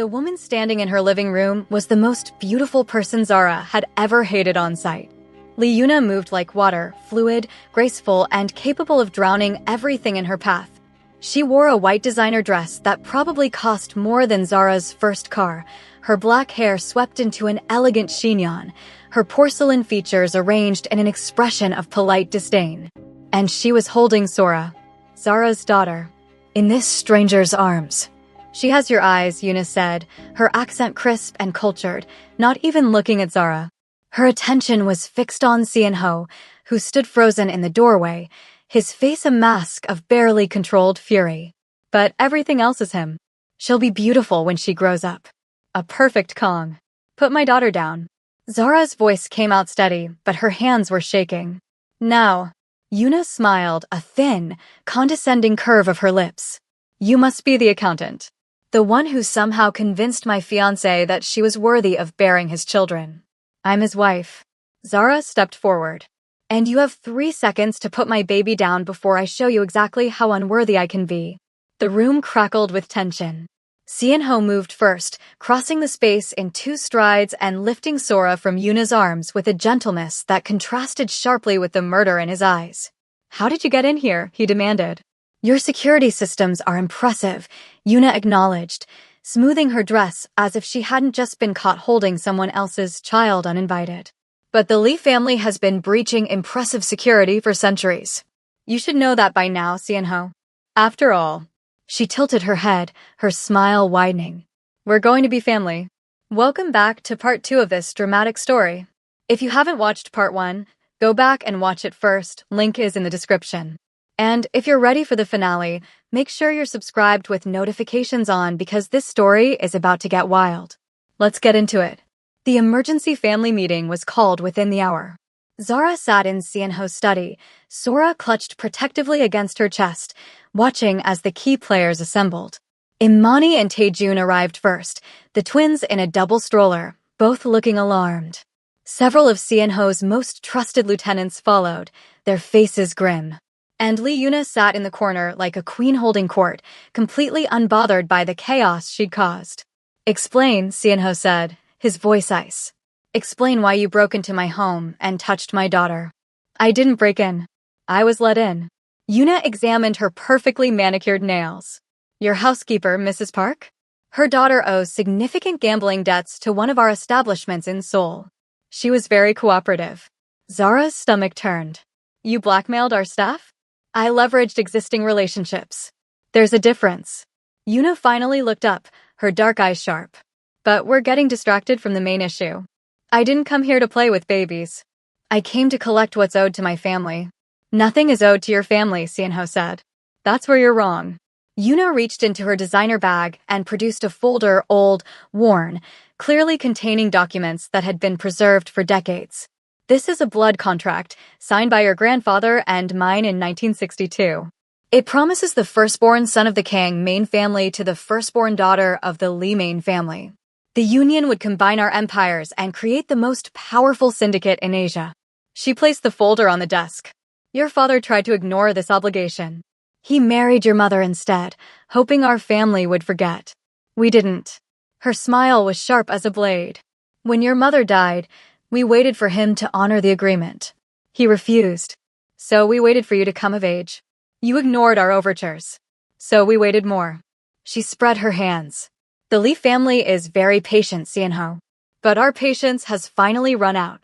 The woman standing in her living room was the most beautiful person Zara had ever hated on sight. Yuna moved like water, fluid, graceful, and capable of drowning everything in her path. She wore a white designer dress that probably cost more than Zara's first car, her black hair swept into an elegant chignon, her porcelain features arranged in an expression of polite disdain. And she was holding Sora, Zara's daughter, in this stranger's arms. "She has your eyes," Yuna said, her accent crisp and cultured, not even looking at Zara. Her attention was fixed on Xianho, who stood frozen in the doorway, his face a mask of barely controlled fury. But everything else is him. "She'll be beautiful when she grows up. A perfect Kong. Put my daughter down." Zara's voice came out steady, but her hands were shaking. "Now." Yuna smiled, a thin, condescending curve of her lips. "You must be the accountant. The one who somehow convinced my fiancé that she was worthy of bearing his children. I'm his wife." Zara stepped forward. "And you have 3 seconds to put my baby down before I show you exactly how unworthy I can be." The room crackled with tension. Xianho moved first, crossing the space in 2 strides and lifting Sora from Yuna's arms with a gentleness that contrasted sharply with the murder in his eyes. "How did you get in here?" he demanded. "Your security systems are impressive," Yuna acknowledged, smoothing her dress as if she hadn't just been caught holding someone else's child uninvited. "But the Li family has been breaching impressive security for centuries. You should know that by now, Xianho. After all," she tilted her head, her smile widening, "we're going to be family." Welcome back to part 2 of this dramatic story. If you haven't watched part 1, go back and watch it first, link is in the description. And if you're ready for the finale, make sure you're subscribed with notifications on because this story is about to get wild. Let's get into it. The emergency family meeting was called within the hour. Zara sat in Xianho's study, Sora clutched protectively against her chest, watching as the key players assembled. Imani and Taejun arrived first, the twins in a double stroller, both looking alarmed. Several of Xianho's most trusted lieutenants followed, their faces grim. And Yuna sat in the corner like a queen holding court, completely unbothered by the chaos she'd caused. "Explain," Xianho said, his voice ice. "Explain why you broke into my home and touched my daughter." "I didn't break in. I was let in." Yuna examined her perfectly manicured nails. "Your housekeeper, Mrs. Park? Her daughter owes significant gambling debts to one of our establishments in Seoul. She was very cooperative." Zara's stomach turned. "You blackmailed our staff?" "I leveraged existing relationships." "There's a difference." Yuna finally looked up, her dark eyes sharp. "But we're getting distracted from the main issue. I didn't come here to play with babies. I came to collect what's owed to my family." "Nothing is owed to your family," Xianho said. "That's where you're wrong." Yuna reached into her designer bag and produced a folder, old, worn, clearly containing documents that had been preserved for decades. "This is a blood contract, signed by your grandfather and mine in 1962. It promises the firstborn son of the Kang main family to the firstborn daughter of the Li main family. The union would combine our empires and create the most powerful syndicate in Asia." She placed the folder on the desk. "Your father tried to ignore this obligation. He married your mother instead, hoping our family would forget. We didn't." Her smile was sharp as a blade. "When your mother died, we waited for him to honor the agreement. He refused. So we waited for you to come of age. You ignored our overtures. So we waited more." She spread her hands. "The Li family is very patient, Xianho. But our patience has finally run out."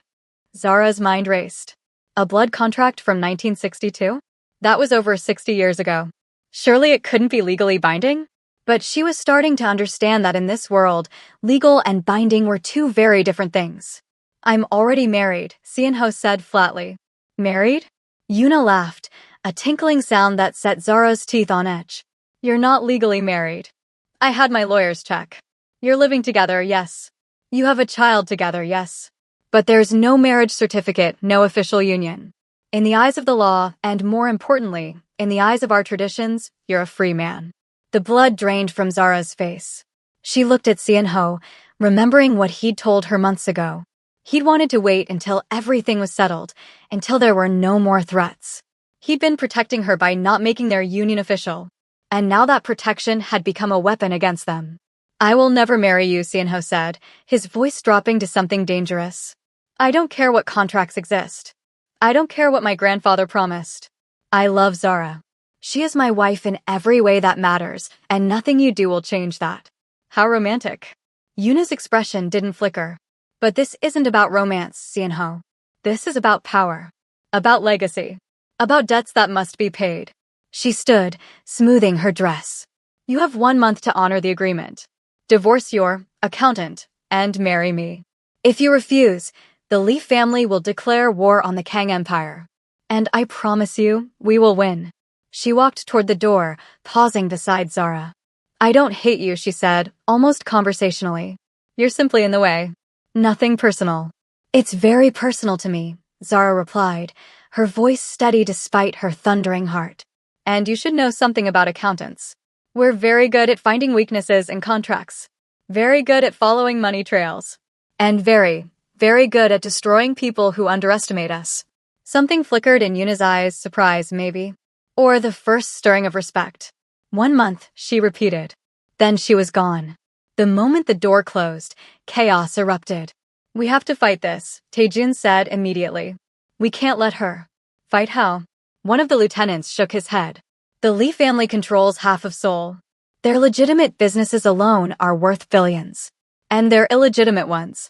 Zara's mind raced. A blood contract from 1962? That was over 60 years ago. Surely it couldn't be legally binding? But she was starting to understand that in this world, legal and binding were 2 very different things. "I'm already married," Xianho said flatly. "Married?" Yuna laughed, a tinkling sound that set Zara's teeth on edge. "You're not legally married. I had my lawyers check. You're living together, yes. You have a child together, yes. But there's no marriage certificate, no official union. In the eyes of the law, and more importantly, in the eyes of our traditions, you're a free man." The blood drained from Zara's face. She looked at Xianho, remembering what he'd told her months ago. He'd wanted to wait until everything was settled, until there were no more threats. He'd been protecting her by not making their union official. And now that protection had become a weapon against them. I will never marry you, Sienho said, his voice dropping to something dangerous. I don't care what contracts exist. I don't care what my grandfather promised. I love Zara. She is my wife in every way that matters, and nothing you do will change that. How romantic. Yuna's expression didn't flicker. But this isn't about romance, Sienho. This is about power. About legacy. About debts that must be paid. She stood, smoothing her dress. You have 1 month to honor the agreement. Divorce your accountant and marry me. If you refuse, the Li family will declare war on the Kang Empire. And I promise you, we will win. She walked toward the door, pausing beside Zara. I don't hate you, she said, almost conversationally. You're simply in the way. Nothing personal. It's very personal to me, Zara replied, her voice steady despite her thundering heart. And you should know something about accountants. We're very good at finding weaknesses in contracts. Very good at following money trails. And very, very good at destroying people who underestimate us. Something flickered in Yuna's eyes, surprise maybe. Or the first stirring of respect. 1 month, she repeated. Then she was gone. The moment the door closed, chaos erupted. We have to fight this, Taejun said immediately. We can't let her. Fight how? One of the lieutenants shook his head. The Li family controls half of Seoul. Their legitimate businesses alone are worth billions. And they're illegitimate ones.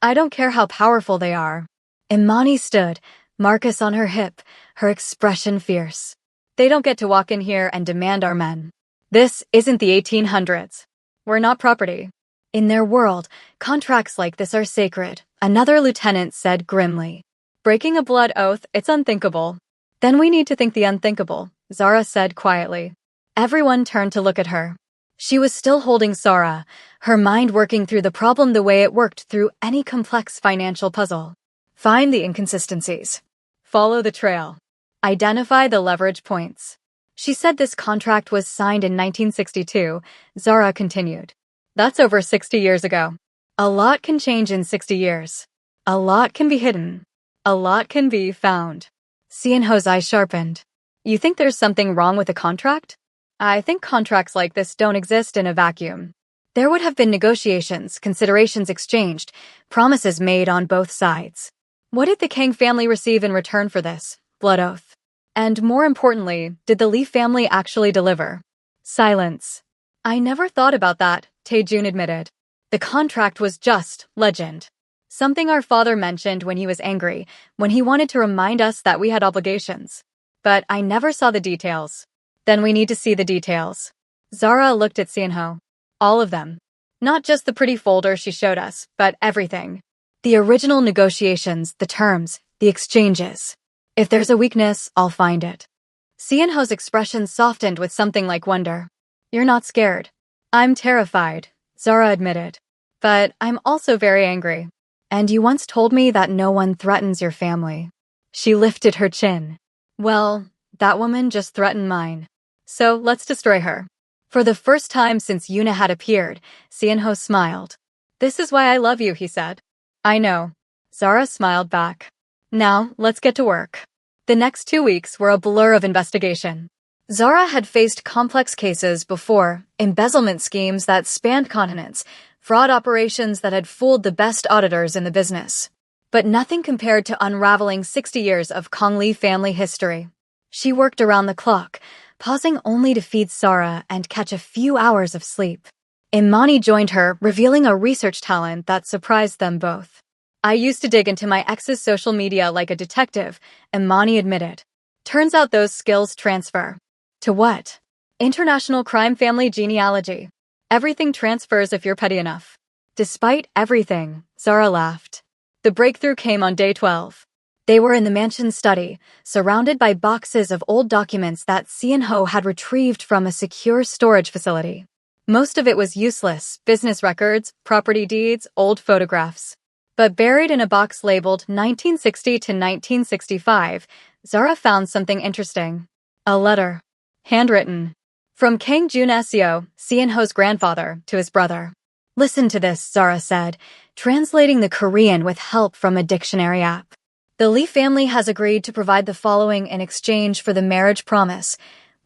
I don't care how powerful they are. Imani stood, Marcus on her hip, her expression fierce. They don't get to walk in here and demand our men. This isn't the 1800s. We're not property. In their world, contracts like this are sacred, another lieutenant said grimly. Breaking a blood oath, it's unthinkable. Then we need to think the unthinkable, Zara said quietly. Everyone turned to look at her. She was still holding Zara, her mind working through the problem the way it worked through any complex financial puzzle. Find the inconsistencies. Follow the trail. Identify the leverage points. She said this contract was signed in 1962, Zara continued. That's over 60 years ago. A lot can change in 60 years. A lot can be hidden. A lot can be found. Sienho's eyes sharpened. You think there's something wrong with the contract? I think contracts like this don't exist in a vacuum. There would have been negotiations, considerations exchanged, promises made on both sides. What did the Kang family receive in return for this blood oath? And more importantly, did the Li family actually deliver? Silence. I never thought about that, Taejun admitted. The contract was just legend. Something our father mentioned when he was angry, when he wanted to remind us that we had obligations. But I never saw the details. Then we need to see the details. Zara looked at Sienho. All of them. Not just the pretty folder she showed us, but everything. The original negotiations, the terms, the exchanges. If there's a weakness, I'll find it. Sienho's expression softened with something like wonder. You're not scared. I'm terrified, Zara admitted. But I'm also very angry. And you once told me that no one threatens your family. She lifted her chin. Well, that woman just threatened mine. So let's destroy her. For the first time since Yuna had appeared, Sienho smiled. This is why I love you, he said. I know. Zara smiled back. Now, let's get to work. The next 2 weeks were a blur of investigation. Zara had faced complex cases before, embezzlement schemes that spanned continents, fraud operations that had fooled the best auditors in the business. But nothing compared to unraveling 60 years of Kang Li family history. She worked around the clock, pausing only to feed Zara and catch a few hours of sleep. Imani joined her, revealing a research talent that surprised them both. I used to dig into my ex's social media like a detective, Imani admitted. Turns out those skills transfer. To what? International crime family genealogy. Everything transfers if you're petty enough. Despite everything, Zara laughed. The breakthrough came on day 12. They were in the mansion study, surrounded by boxes of old documents that Sienho had retrieved from a secure storage facility. Most of it was useless, business records, property deeds, old photographs. But buried in a box labeled 1960 to 1965, Zara found something interesting. A letter. Handwritten. From Kang Jun Seo, Sienho's grandfather, to his brother. Listen to this, Zara said, translating the Korean with help from a dictionary app. The Li family has agreed to provide the following in exchange for the marriage promise.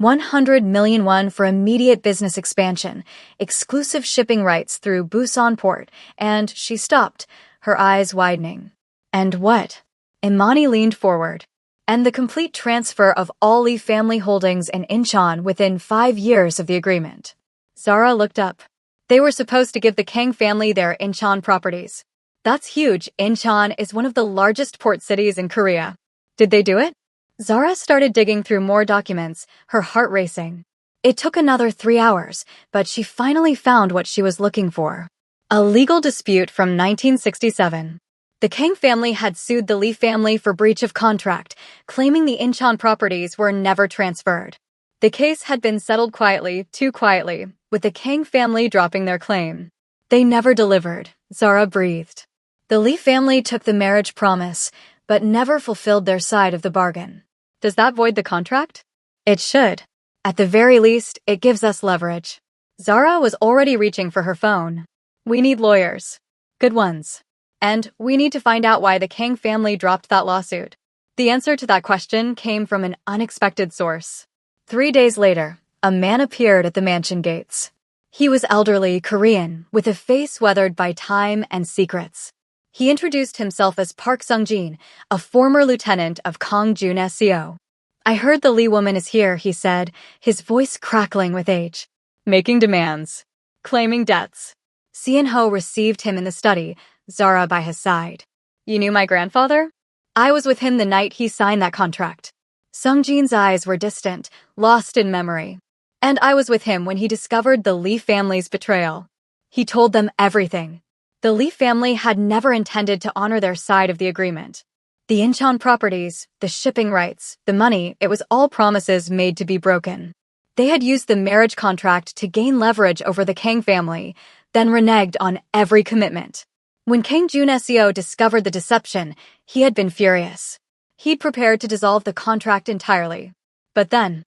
100 million won for immediate business expansion, exclusive shipping rights through Busan port, and she stopped, her eyes widening. And what? Imani leaned forward. And the complete transfer of all Lee family holdings in Incheon within 5 years of the agreement. Zara looked up. They were supposed to give the Kang family their Incheon properties. That's huge. Incheon is one of the largest port cities in Korea. Did they do it? Zara started digging through more documents, her heart racing. It took another 3 hours, but she finally found what she was looking for. A legal dispute from 1967. The Kang family had sued the Lee family for breach of contract, claiming the Incheon properties were never transferred. The case had been settled quietly, too quietly, with the Kang family dropping their claim. They never delivered, Zara breathed. The Lee family took the marriage promise, but never fulfilled their side of the bargain. Does that void the contract? It should. At the very least, it gives us leverage. Zara was already reaching for her phone. We need lawyers. Good ones. And we need to find out why the Kang family dropped that lawsuit. The answer to that question came from an unexpected source. 3 days later, a man appeared at the mansion gates. He was elderly, Korean, with a face weathered by time and secrets. He introduced himself as Park Sung-jin, a former lieutenant of Kang-jun SCO. I heard the Lee woman is here, he said, his voice crackling with age. Making demands. Claiming debts. Seon-ho received him in the study, Zara by his side. You knew my grandfather? I was with him the night he signed that contract. Sung-jin's eyes were distant, lost in memory. And I was with him when he discovered the Lee family's betrayal. He told them everything. The Lee family had never intended to honor their side of the agreement. The Incheon properties, the shipping rights, the money, it was all promises made to be broken. They had used the marriage contract to gain leverage over the Kang family, then reneged on every commitment. When Kang-jun SCO discovered the deception, he had been furious. He'd prepared to dissolve the contract entirely. But then,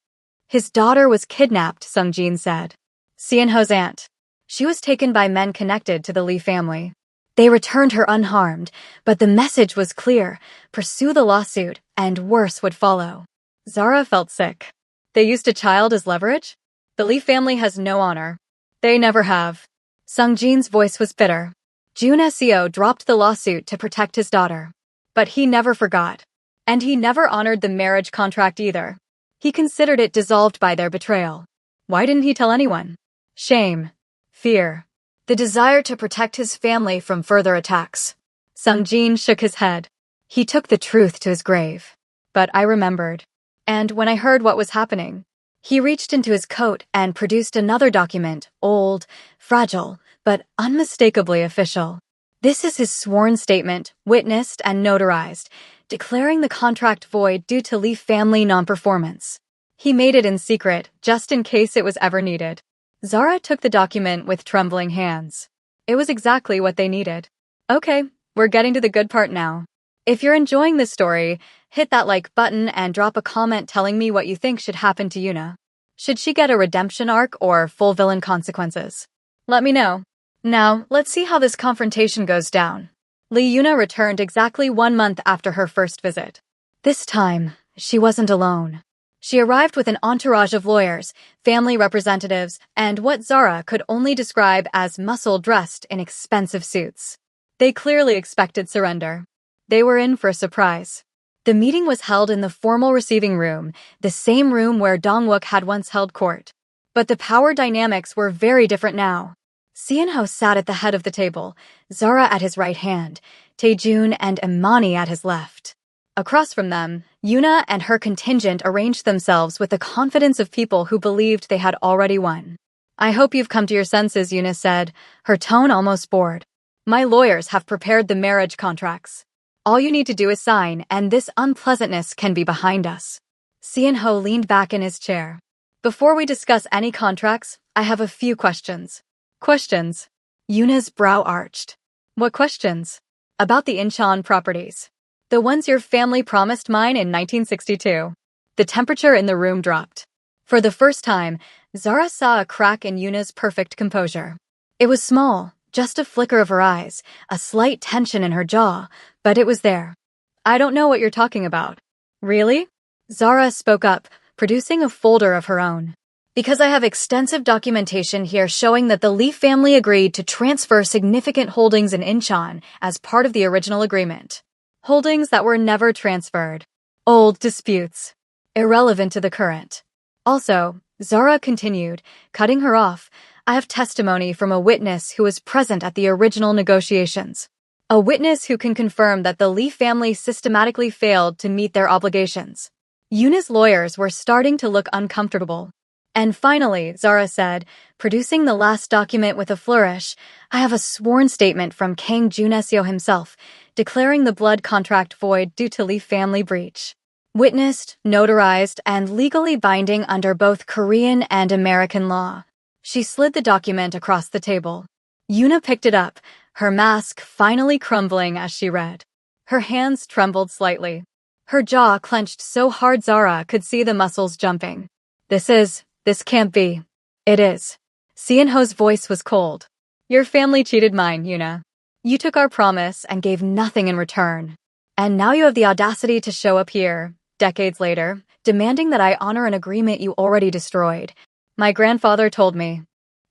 his daughter was kidnapped, Sung-jin said. Seon-ho's aunt. She was taken by men connected to the Lee family. They returned her unharmed, but the message was clear: pursue the lawsuit, and worse would follow. Zara felt sick. They used a child as leverage? The Lee family has no honor. They never have. Sung-jin's voice was bitter. Jun SCO dropped the lawsuit to protect his daughter. But he never forgot. And he never honored the marriage contract either. He considered it dissolved by their betrayal. Why didn't he tell anyone? Shame. Fear. The desire to protect his family from further attacks. Sung-jin shook his head. He took the truth to his grave. But I remembered. And when I heard what was happening, he reached into his coat and produced another document, old, fragile, but unmistakably official. This is his sworn statement, witnessed and notarized, declaring the contract void due to Lee family non-performance. He made it in secret, just in case it was ever needed. Zara took the document with trembling hands. It was exactly what they needed. Okay, we're getting to the good part now. If you're enjoying this story, hit that like button and drop a comment telling me what you think should happen to Yuna. Should she get a redemption arc or full villain consequences? Let me know. Now, let's see how this confrontation goes down. Lee Yuna returned exactly 1 month after her first visit. This time, she wasn't alone. She arrived with an entourage of lawyers, family representatives, and what Zara could only describe as muscle dressed in expensive suits. They clearly expected surrender. They were in for a surprise. The meeting was held in the formal receiving room, the same room where Dong-wook had once held court. But the power dynamics were very different now. Seon-ho sat at the head of the table, Zara at his right hand, Tae-jun and Imani at his left. Across from them, Yuna and her contingent arranged themselves with the confidence of people who believed they had already won. I hope you've come to your senses, Yuna said, her tone almost bored. My lawyers have prepared the marriage contracts. All you need to do is sign, and this unpleasantness can be behind us. Seon-ho leaned back in his chair. Before we discuss any contracts, I have a few questions. Questions? Yuna's brow arched. What questions? About the Incheon properties. The ones your family promised mine in 1962. The temperature in the room dropped. For the first time, Zara saw a crack in Yuna's perfect composure. It was small, just a flicker of her eyes, a slight tension in her jaw, but it was there. I don't know what you're talking about. Really? Zara spoke up, producing a folder of her own. Because I have extensive documentation here showing that the Lee family agreed to transfer significant holdings in Incheon as part of the original agreement. Holdings that were never transferred. Old disputes. Irrelevant to the current. Also, Zara continued, cutting her off, I have testimony from a witness who was present at the original negotiations. A witness who can confirm that the Lee family systematically failed to meet their obligations. Yuna's lawyers were starting to look uncomfortable. And finally, Zara said, producing the last document with a flourish, I have a sworn statement from Kang Juneseo himself, declaring the blood contract void due to Lee family breach. Witnessed, notarized, and legally binding under both Korean and American law. She slid the document across the table. Yuna picked it up, her mask finally crumbling as she read. Her hands trembled slightly. Her jaw clenched so hard Zara could see the muscles jumping. This can't be. It is. Seon-ho's voice was cold. Your family cheated mine, Yuna. You took our promise and gave nothing in return. And now you have the audacity to show up here, decades later, demanding that I honor an agreement you already destroyed. My grandfather told me.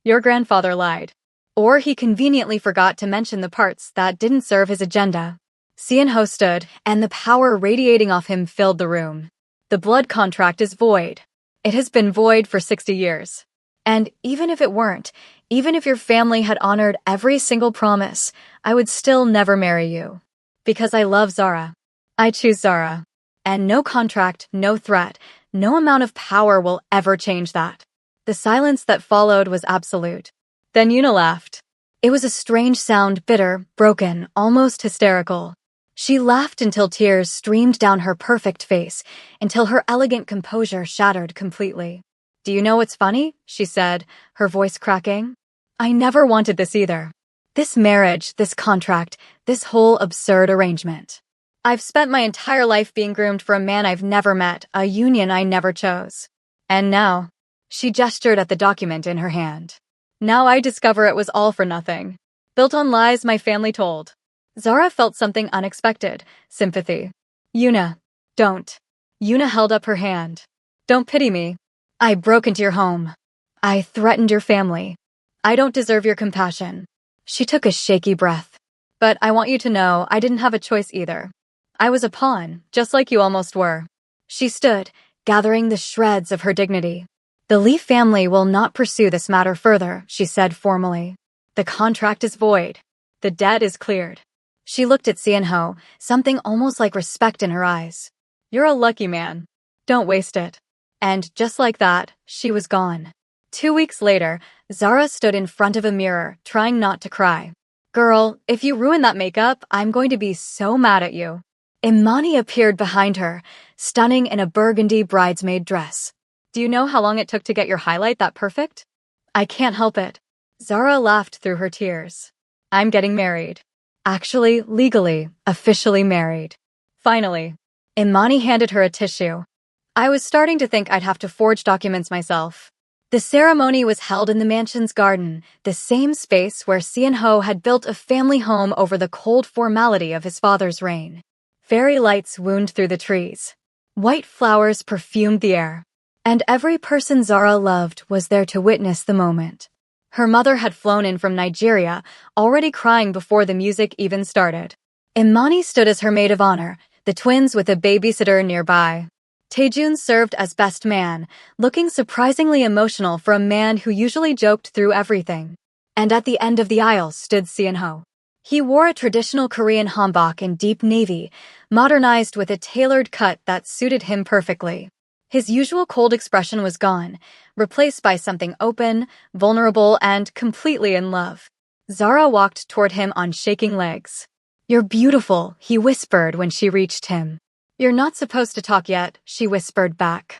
Your grandfather lied. Or he conveniently forgot to mention the parts that didn't serve his agenda. Seon-ho stood, and the power radiating off him filled the room. The blood contract is void. It has been void for 60 years. And even if it weren't, even if your family had honored every single promise, I would still never marry you. Because I love Zara. I choose Zara. And no contract, no threat, no amount of power will ever change that. The silence that followed was absolute. Then Yuna laughed. It was a strange sound, bitter, broken, almost hysterical. She laughed until tears streamed down her perfect face, until her elegant composure shattered completely. Do you know what's funny? She said, her voice cracking. I never wanted this either. This marriage, this contract, this whole absurd arrangement. I've spent my entire life being groomed for a man I've never met, a union I never chose. And now, she gestured at the document in her hand. Now I discover it was all for nothing. Built on lies my family told. Zara felt something unexpected, sympathy. Yuna, don't. Yuna held up her hand. Don't pity me. I broke into your home. I threatened your family. I don't deserve your compassion. She took a shaky breath. But I want you to know I didn't have a choice either. I was a pawn, just like you almost were. She stood, gathering the shreds of her dignity. The Lee family will not pursue this matter further, she said formally. The contract is void. The debt is cleared. She looked at Seon-ho, something almost like respect in her eyes. You're a lucky man. Don't waste it. And just like that, she was gone. 2 weeks later, Zara stood in front of a mirror, trying not to cry. Girl, if you ruin that makeup, I'm going to be so mad at you. Imani appeared behind her, stunning in a burgundy bridesmaid dress. Do you know how long it took to get your highlight that perfect? I can't help it. Zara laughed through her tears. I'm getting married. Actually, legally, officially married. Finally. Imani handed her a tissue. I was starting to think I'd have to forge documents myself. The ceremony was held in the mansion's garden, the same space where Seon-ho had built a family home over the cold formality of his father's reign. Fairy lights wound through the trees. White flowers perfumed the air. And every person Zara loved was there to witness the moment. Her mother had flown in from Nigeria, already crying before the music even started. Imani stood as her maid of honor, the twins with a babysitter nearby. Taejun served as best man, looking surprisingly emotional for a man who usually joked through everything. And at the end of the aisle stood Seon-ho. He wore a traditional Korean hanbok in deep navy, modernized with a tailored cut that suited him perfectly. His usual cold expression was gone, replaced by something open, vulnerable, and completely in love. Zara walked toward him on shaking legs. You're beautiful, he whispered when she reached him. You're not supposed to talk yet, she whispered back.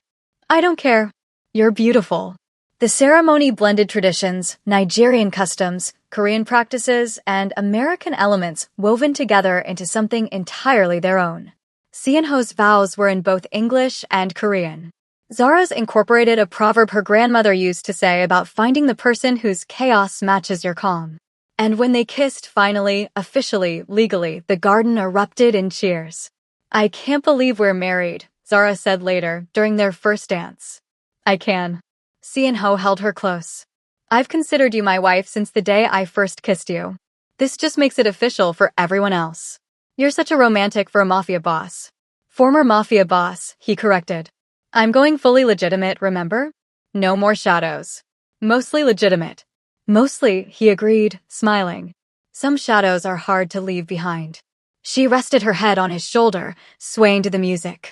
I don't care. You're beautiful. The ceremony blended traditions, Nigerian customs, Korean practices, and American elements woven together into something entirely their own. Seon-ho's vows were in both English and Korean. Zara's incorporated a proverb her grandmother used to say about finding the person whose chaos matches your calm. And when they kissed finally, officially, legally, the garden erupted in cheers. I can't believe we're married, Zara said later, during their first dance. I can. Sean-ho held her close. I've considered you my wife since the day I first kissed you. This just makes it official for everyone else. You're such a romantic for a mafia boss. Former mafia boss, he corrected. I'm going fully legitimate, remember? No more shadows. Mostly legitimate. Mostly, he agreed, smiling. Some shadows are hard to leave behind. She rested her head on his shoulder, swaying to the music.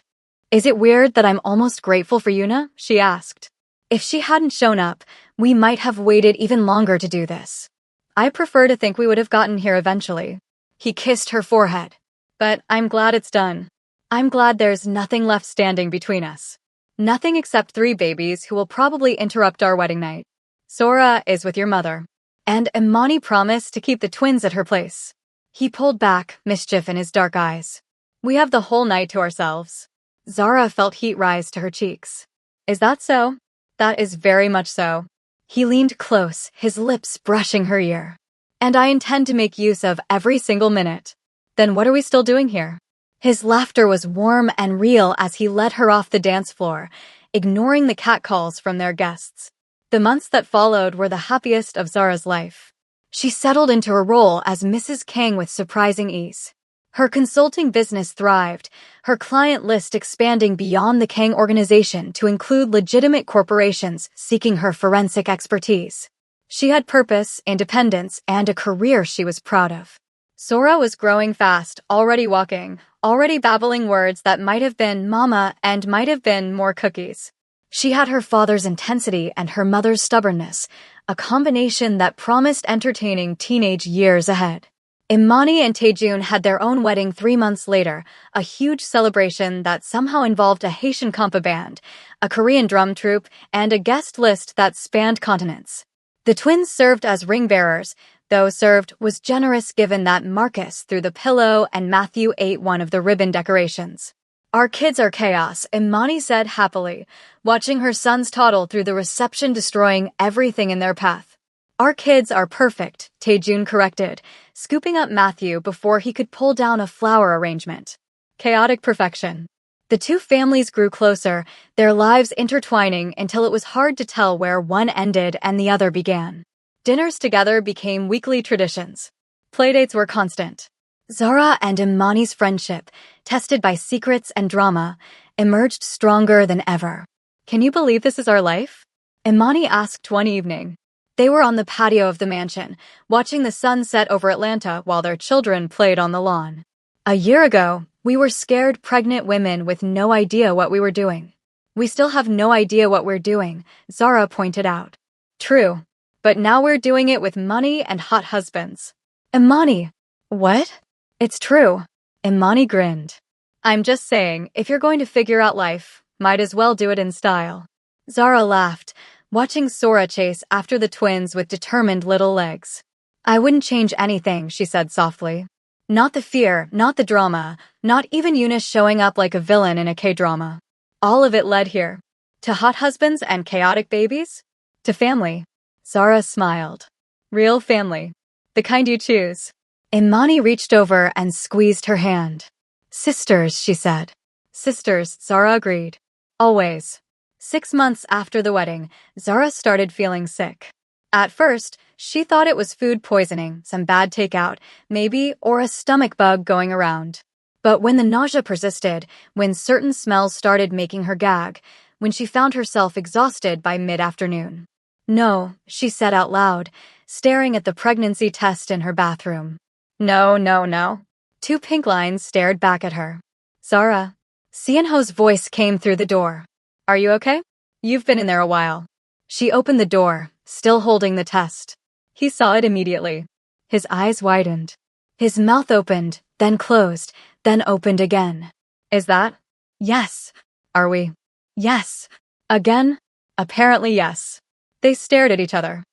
Is it weird that I'm almost grateful for Yuna? She asked. If she hadn't shown up, we might have waited even longer to do this. I prefer to think we would have gotten here eventually. He kissed her forehead. But I'm glad it's done. I'm glad there's nothing left standing between us. Nothing except 3 babies who will probably interrupt our wedding night. Sora is with your mother. And Imani promised to keep the twins at her place. He pulled back, mischief in his dark eyes. We have the whole night to ourselves. Zara felt heat rise to her cheeks. Is that so? That is very much so. He leaned close, his lips brushing her ear. And I intend to make use of every single minute. Then what are we still doing here? His laughter was warm and real as he led her off the dance floor, ignoring the catcalls from their guests. The months that followed were the happiest of Zara's life. She settled into her role as Mrs. King with surprising ease. Her consulting business thrived, her client list expanding beyond the Kang organization to include legitimate corporations seeking her forensic expertise. She had purpose, independence, and a career she was proud of. Sora was growing fast, already walking, already babbling words that might have been mama and might have been more cookies. She had her father's intensity and her mother's stubbornness, a combination that promised entertaining teenage years ahead. Imani and Taejun had their own wedding 3 months later, a huge celebration that somehow involved a Haitian compa band, a Korean drum troupe, and a guest list that spanned continents. The twins served as ring bearers, though served was generous given that Marcus threw the pillow and Matthew ate one of the ribbon decorations. Our kids are chaos, Imani said happily, watching her sons toddle through the reception destroying everything in their path. Our kids are perfect, Taejun corrected, scooping up Matthew before he could pull down a flower arrangement. Chaotic perfection. The 2 families grew closer, their lives intertwining until it was hard to tell where one ended and the other began. Dinners together became weekly traditions. Playdates were constant. Zara and Imani's friendship, tested by secrets and drama, emerged stronger than ever. Can you believe this is our life? Imani asked one evening. They were on the patio of the mansion, watching the sun set over Atlanta while their children played on the lawn. A year ago, we were scared pregnant women with no idea what we were doing. We still have no idea what we're doing, Zara pointed out. True. But now we're doing it with money and hot husbands. Imani. What? It's true. Imani grinned. I'm just saying, if you're going to figure out life, might as well do it in style. Zara laughed, watching Sora chase after the twins with determined little legs. I wouldn't change anything, she said softly. Not the fear, not the drama, not even Eunice showing up like a villain in a K-drama. All of it led here. To hot husbands and chaotic babies? To family. Zara smiled. Real family. The kind you choose. Imani reached over and squeezed her hand. Sisters, she said. Sisters, Zara agreed. Always. 6 months after the wedding, Zara started feeling sick. At first, she thought it was food poisoning, some bad takeout, maybe, or a stomach bug going around. But when the nausea persisted, when certain smells started making her gag, when she found herself exhausted by mid-afternoon. No, she said out loud, staring at the pregnancy test in her bathroom. No, no, no. 2 pink lines stared back at her. Zara. Seon-ho's voice came through the door. Are you okay? You've been in there a while. She opened the door, still holding the test. He saw it immediately. His eyes widened. His mouth opened, then closed, then opened again. Is that? Yes. Are we? Yes. Again? Apparently yes. They stared at each other.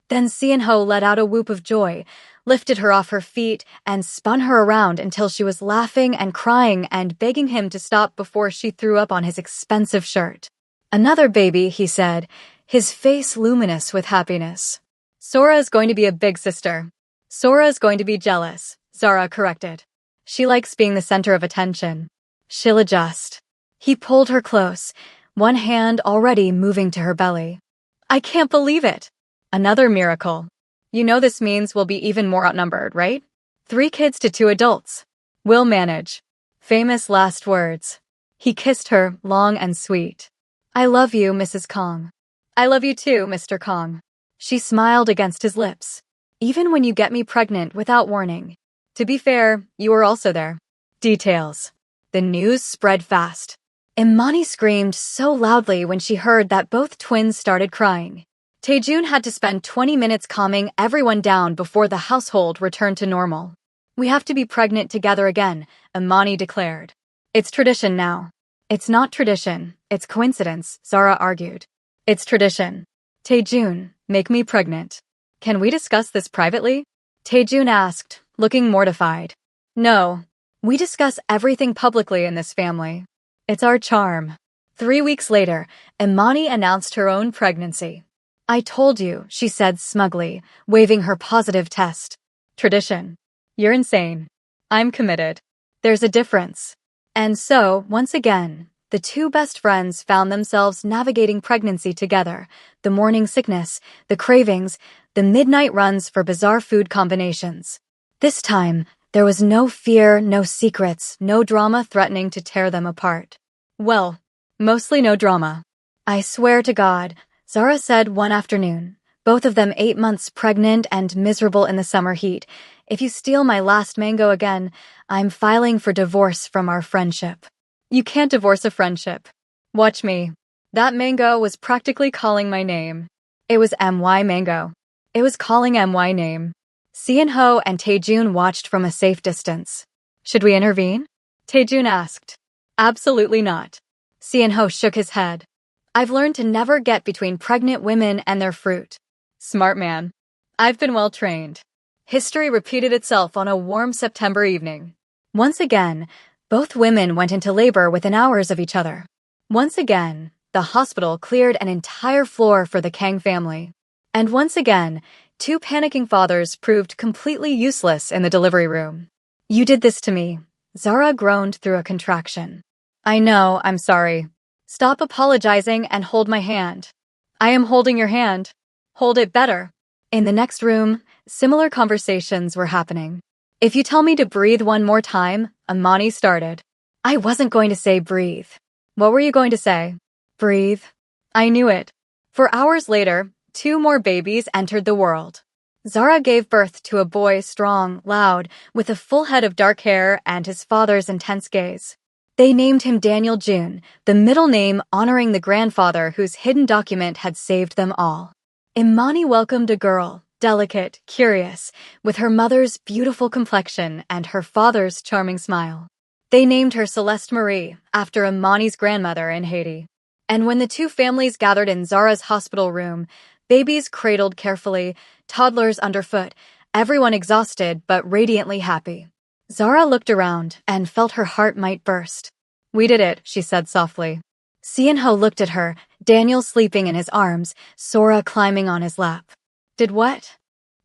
Then Seon-ho let out a whoop of joy, lifted her off her feet, and spun her around until she was laughing and crying and begging him to stop before she threw up on his expensive shirt. Another baby, he said, his face luminous with happiness. Sora is going to be a big sister. Sora is going to be jealous, Zara corrected. She likes being the center of attention. She'll adjust. He pulled her close, one hand already moving to her belly. I can't believe it. Another miracle. You know this means we'll be even more outnumbered, right? 3 kids to 2 adults. We'll manage. Famous last words. He kissed her, long and sweet. I love you, Mrs. Kong. I love you too, Mr. Kong. She smiled against his lips. Even when you get me pregnant without warning. To be fair, you were also there. Details. The news spread fast. Imani screamed so loudly when she heard that both twins started crying. Taejun had to spend 20 minutes calming everyone down before the household returned to normal. We have to be pregnant together again, Imani declared. It's tradition now. It's not tradition, it's coincidence, Zara argued. It's tradition. Taejun, make me pregnant. Can we discuss this privately? Taejun asked, looking mortified. No. We discuss everything publicly in this family. It's our charm. 3 weeks later, Imani announced her own pregnancy. I told you, she said smugly, waving her positive test. Tradition. You're insane. I'm committed. There's a difference. And so, once again, the 2 best friends found themselves navigating pregnancy together, the morning sickness, the cravings, the midnight runs for bizarre food combinations. This time, there was no fear, no secrets, no drama threatening to tear them apart. Well, mostly no drama. I swear to God, Zara said one afternoon, both of them 8 months pregnant and miserable in the summer heat. If you steal my last mango again, I'm filing for divorce from our friendship. You can't divorce a friendship. Watch me. That mango was practically calling my name. It was MY Mango. It was calling MY name. Seon-ho and Taejun watched from a safe distance. Should we intervene? Taejun asked. Absolutely not. Seon-ho shook his head. I've learned to never get between pregnant women and their fruit. Smart man. I've been well trained. History repeated itself on a warm September evening. Once again, both women went into labor within hours of each other. Once again, the hospital cleared an entire floor for the Kang family. And once again, 2 panicking fathers proved completely useless in the delivery room. You did this to me. Zara groaned through a contraction. I know, I'm sorry. Stop apologizing and hold my hand. I am holding your hand. Hold it better. In the next room, similar conversations were happening. If you tell me to breathe one more time, Imani started. I wasn't going to say breathe. What were you going to say? Breathe. I knew it. For hours later, 2 more babies entered the world. Zara gave birth to a boy strong, loud, with a full head of dark hair and his father's intense gaze. They named him Daniel Jun, the middle name honoring the grandfather whose hidden document had saved them all. Imani welcomed a girl, delicate, curious, with her mother's beautiful complexion and her father's charming smile. They named her Celeste Marie, after Imani's grandmother in Haiti. And when the 2 families gathered in Zara's hospital room, babies cradled carefully, toddlers underfoot, everyone exhausted but radiantly happy. Zara looked around and felt her heart might burst. We did it, she said softly. Seon-ho looked at her, Daniel sleeping in his arms, Sora climbing on his lap. Did what?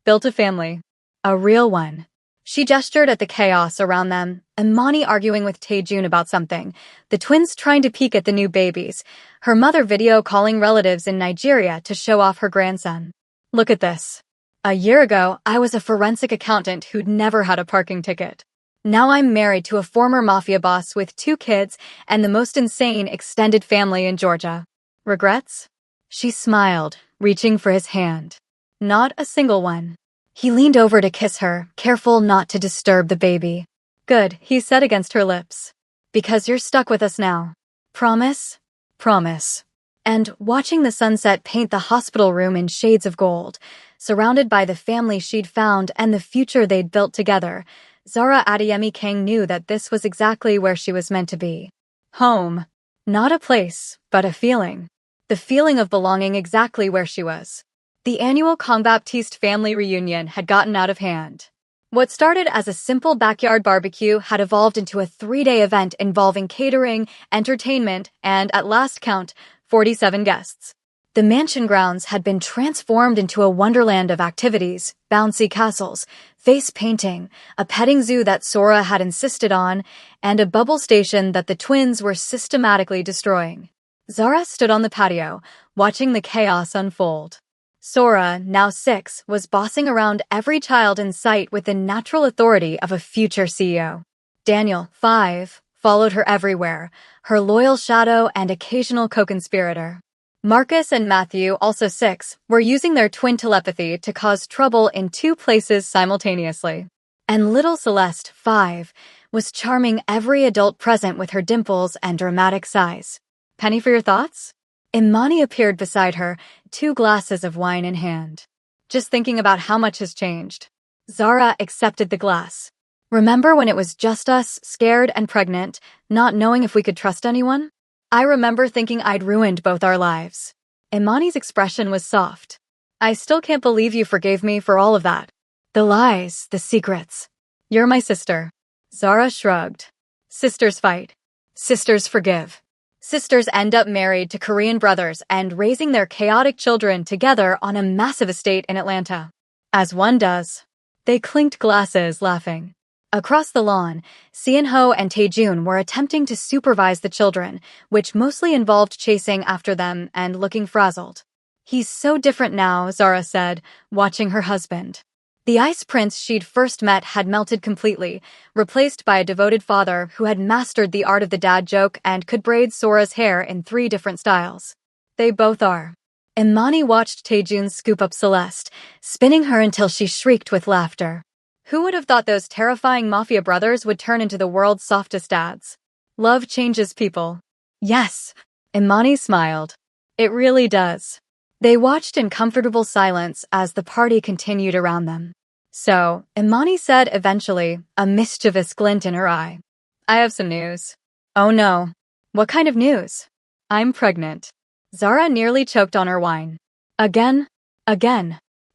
Built a family. A real one. She gestured at the chaos around them, Imani arguing with Taejun about something, the twins trying to peek at the new babies, her mother video calling relatives in Nigeria to show off her grandson. Look at this. A year ago, I was a forensic accountant who'd never had a parking ticket. Now I'm married to a former Mafia boss with 2 kids and the most insane extended family in Georgia. Regrets? She smiled, reaching for his hand. Not a single one. He leaned over to kiss her, careful not to disturb the baby. Good, he said against her lips. Because you're stuck with us now. Promise? Promise. And watching the sunset paint the hospital room in shades of gold, surrounded by the family she'd found and the future they'd built together, Zara Adeyemi Kang knew that this was exactly where she was meant to be. Home. Not a place, but a feeling. The feeling of belonging exactly where she was. The annual Kang Baptiste family reunion had gotten out of hand. What started as a simple backyard barbecue had evolved into a 3-day event involving catering, entertainment, and, at last count, 47 guests. The mansion grounds had been transformed into a wonderland of activities, bouncy castles, face painting, a petting zoo that Sora had insisted on, and a bubble station that the twins were systematically destroying. Zara stood on the patio, watching the chaos unfold. Sora, now 6, was bossing around every child in sight with the natural authority of a future CEO. Daniel, 5, followed her everywhere, her loyal shadow and occasional co-conspirator. Marcus and Matthew, also 6, were using their twin telepathy to cause trouble in 2 places simultaneously. And little Celeste, 5, was charming every adult present with her dimples and dramatic sighs. Penny for your thoughts? Imani appeared beside her, 2 glasses of wine in hand. Just thinking about how much has changed. Zara accepted the glass. Remember when it was just us, scared and pregnant, not knowing if we could trust anyone? I remember thinking I'd ruined both our lives. Imani's expression was soft. I still can't believe you forgave me for all of that. The lies, the secrets. You're my sister. Zara shrugged. Sisters fight. Sisters forgive. Sisters end up married to Korean brothers and raising their chaotic children together on a massive estate in Atlanta. As one does. They clinked glasses, laughing. Across the lawn, Seon-ho and Taejun were attempting to supervise the children, which mostly involved chasing after them and looking frazzled. He's so different now, Zara said, watching her husband. The ice prince she'd first met had melted completely, replaced by a devoted father who had mastered the art of the dad joke and could braid Sora's hair in 3 different styles. They both are. Imani watched Taejun scoop up Celeste, spinning her until she shrieked with laughter. Who would have thought those terrifying Mafia brothers would turn into the world's softest dads? Love changes people. Yes, Imani smiled. It really does. They watched in comfortable silence as the party continued around them. So, Imani said eventually, a mischievous glint in her eye. I have some news. Oh no. What kind of news? I'm pregnant. Zara nearly choked on her wine. Again?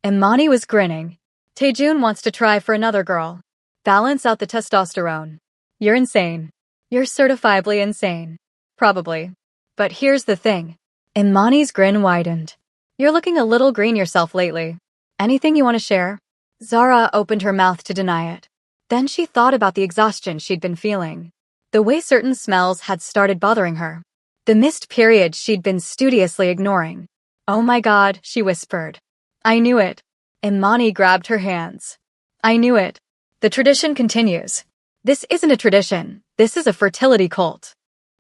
Imani was grinning. Taejun wants to try for another girl. Balance out the testosterone. You're insane. You're certifiably insane. Probably. But here's the thing. Imani's grin widened. You're looking a little green yourself lately. Anything you want to share? Zara opened her mouth to deny it. Then she thought about the exhaustion she'd been feeling. The way certain smells had started bothering her. The missed period she'd been studiously ignoring. Oh my God, she whispered. I knew it. Imani grabbed her hands. I knew it. The tradition continues. This isn't a tradition. This is a fertility cult.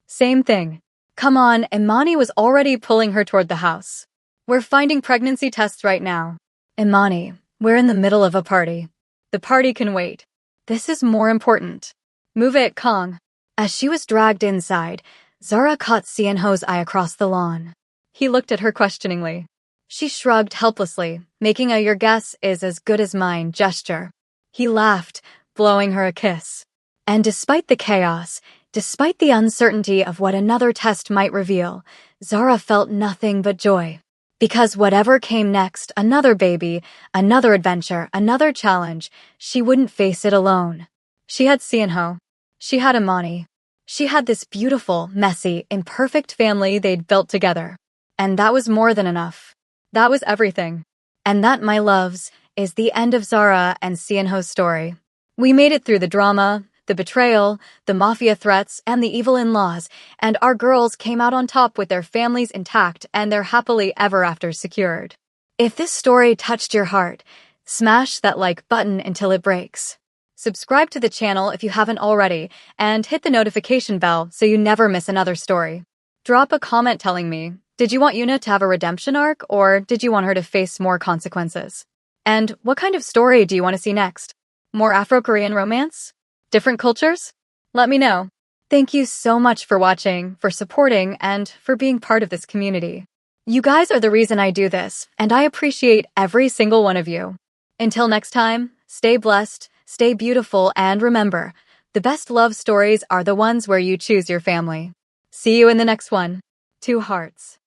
Same thing. Come on, Imani was already pulling her toward the house. We're finding pregnancy tests right now. Imani, we're in the middle of a party. The party can wait. This is more important. Move it, Kong. As she was dragged inside, Zara caught Seon-ho's eye across the lawn. He looked at her questioningly. She shrugged helplessly, making a "your guess is as good as mine" gesture. He laughed, blowing her a kiss. And despite the chaos, despite the uncertainty of what another test might reveal, Zara felt nothing but joy. Because whatever came next, another baby, another adventure, another challenge, she wouldn't face it alone. She had Seon-ho. She had Imani. She had this beautiful, messy, imperfect family they'd built together. And that was more than enough. That was everything. And that, my loves, is the end of Zara and Seon-ho's story. We made it through the drama, the betrayal, the mafia threats, and the evil in-laws, and our girls came out on top with their families intact and their happily ever after secured. If this story touched your heart, smash that like button until it breaks. Subscribe to the channel if you haven't already, and hit the notification bell so you never miss another story. Drop a comment telling me, did you want Yuna to have a redemption arc, or did you want her to face more consequences? And what kind of story do you want to see next? More Afro-Korean romance? Different cultures? Let me know. Thank you so much for watching, for supporting, and for being part of this community. You guys are the reason I do this, and I appreciate every single one of you. Until next time, stay blessed, stay beautiful, and remember, the best love stories are the ones where you choose your family. See you in the next one. 2 hearts.